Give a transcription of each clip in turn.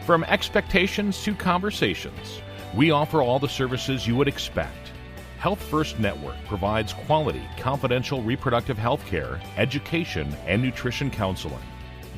From expectations to conversations, we offer all the services you would expect. HealhFirst Network provides quality, confidential reproductive health care, education, and nutrition counseling.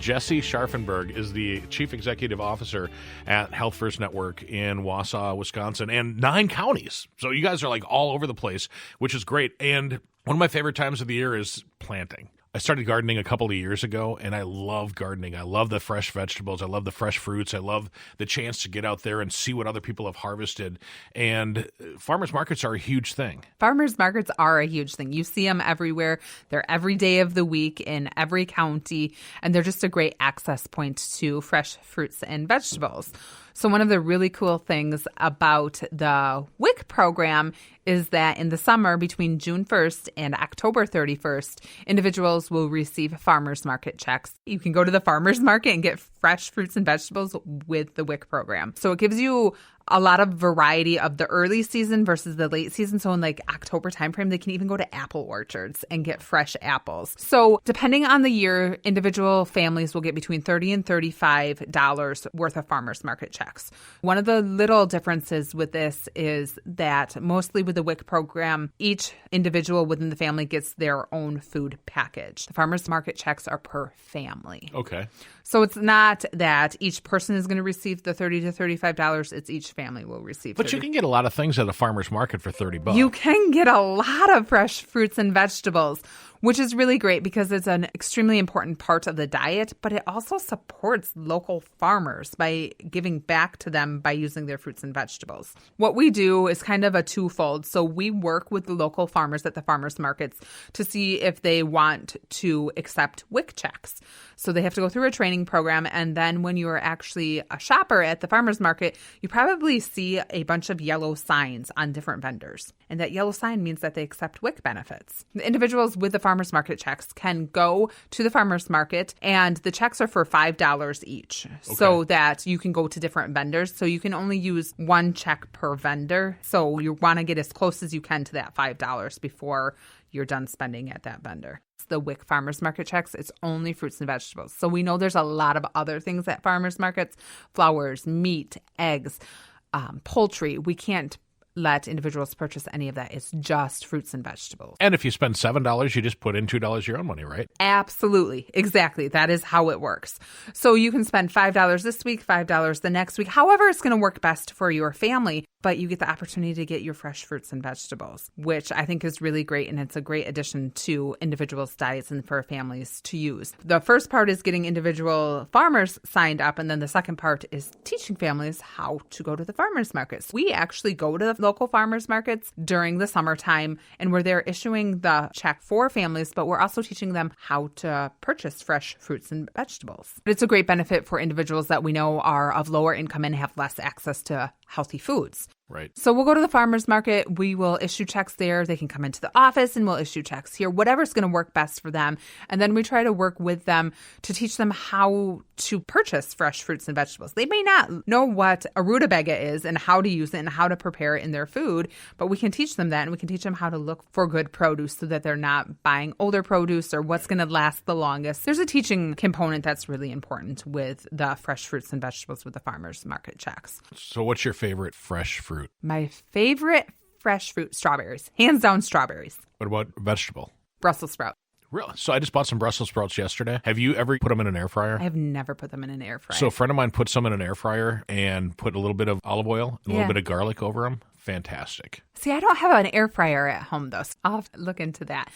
Jesse Scharfenberg is the Chief Executive Officer at HealhFirst Network in Wausau, Wisconsin, and 9 counties. So you guys are like all over the place, which is great. And one of my favorite times of the year is planting. I started gardening a couple of years ago, and I love gardening. I love the fresh vegetables. I love the fresh fruits. I love the chance to get out there and see what other people have harvested. And farmers markets are a huge thing. Farmers markets are a huge thing. You see them everywhere. They're every day of the week in every county, and they're just a great access point to fresh fruits and vegetables. So one of the really cool things about the WIC program is that in the summer between June 1st and October 31st, individuals will receive farmers market checks. You can go to the farmers market and get fresh fruits and vegetables with the WIC program. So it gives you a lot of variety of the early season versus the late season. So in like October timeframe, they can even go to apple orchards and get fresh apples. So depending on the year, individual families will get between $30 and $35 worth of farmers market checks. One of the little differences with this is that mostly with the WIC program, each individual within the family gets their own food package. The farmers market checks are per family. Okay. So it's not that each person is going to receive the $30 to $35. It's each family will receive. But you can get a lot of things at a farmer's market for $30. You can get a lot of fresh fruits and vegetables, which is really great because it's an extremely important part of the diet, but it also supports local farmers by giving back to them by using their fruits and vegetables. What we do is kind of a twofold. So we work with the local farmers at the farmers markets to see if they want to accept WIC checks. So they have to go through a training program. And then when you are actually a shopper at the farmers market, you probably see a bunch of yellow signs on different vendors. And that yellow sign means that they accept WIC benefits. The individuals with the farmers market checks can go to the farmers market, and the checks are for $5 each. Okay. So that you can go to different vendors. So you can only use one check per vendor. So you want to get as close as you can to that $5 before you're done spending at that vendor. The WIC farmers market checks, it's only fruits and vegetables. So we know there's a lot of other things at farmers markets: flowers, meat, eggs, poultry. We can't let individuals purchase any of that. It's just fruits and vegetables. And if you spend $7, you just put in $2 your own money, right? Absolutely. Exactly. That is how it works. So you can spend $5 this week, $5 the next week, however it's going to work best for your family, but you get the opportunity to get your fresh fruits and vegetables, which I think is really great. And it's a great addition to individuals' diets and for families to use. The first part is getting individual farmers signed up. And then the second part is teaching families how to go to the farmers markets. We actually go to the local farmers markets during the summertime, and we're there issuing the check for families, but we're also teaching them how to purchase fresh fruits and vegetables. It's a great benefit for individuals that we know are of lower income and have less access to healthy foods. Right. So we'll go to the farmers market. We will issue checks there. They can come into the office and we'll issue checks here, whatever's going to work best for them. And then we try to work with them to teach them how to purchase fresh fruits and vegetables. They may not know what a rutabaga is and how to use it and how to prepare it in their food, but we can teach them that, and we can teach them how to look for good produce so that they're not buying older produce or what's going to last the longest. There's a teaching component that's really important with the fresh fruits and vegetables with the farmers market checks. So what's your favorite fresh fruit? My favorite fresh fruit, strawberries. Hands down, strawberries. What about vegetable? Brussels sprout. Really? So I just bought some Brussels sprouts yesterday. Have you ever put them in an air fryer? I have never put them in an air fryer. So a friend of mine put some in an air fryer and put a little bit of olive oil and a little bit of garlic over them. Fantastic. See, I don't have an air fryer at home, though, so I'll have to look into that.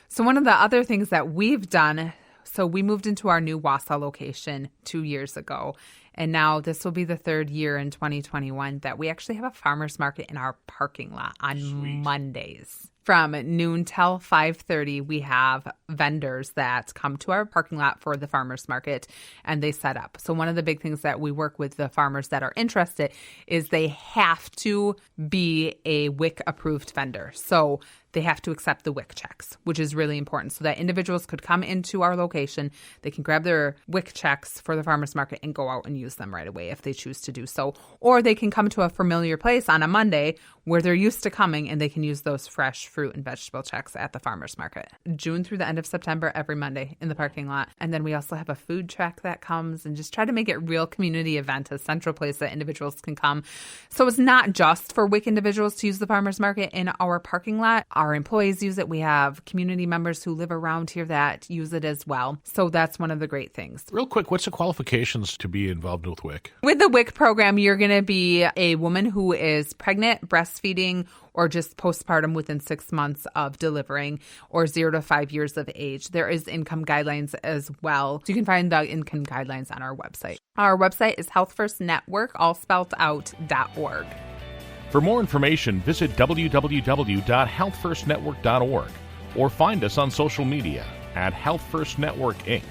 So one of the other things that we've done, so we moved into our new Wausau location 2 years ago. And now this will be the third year in 2021 that we actually have a farmer's market in our parking lot on Mondays. From noon till 5:30, we have vendors that come to our parking lot for the farmers market and they set up. So one of the big things that we work with the farmers that are interested is they have to be a WIC approved vendor. So they have to accept the WIC checks, which is really important so that individuals could come into our location. They can grab their WIC checks for the farmers market and go out and use them right away if they choose to do so. Or they can come to a familiar place on a Monday where they're used to coming and they can use those fresh fruit and vegetable checks at the farmers market. June through the end of September, every Monday in the parking lot. And then we also have a food truck that comes and just try to make it a real community event, a central place that individuals can come. So it's not just for WIC individuals to use the farmers market in our parking lot. Our employees use it. We have community members who live around here that use it as well. So that's one of the great things. Real quick, what's the qualifications to be involved with WIC? With the WIC program, you're going to be a woman who is pregnant, breastfeeding, or just postpartum within 6 months of delivering, or 0 to 5 years of age. There is income guidelines as well. So you can find the income guidelines on our website. Our website is HealhFirst Network, all spelled out, .org. For more information, visit www.healthfirstnetwork.org or find us on social media at HealthFirst Network, Inc.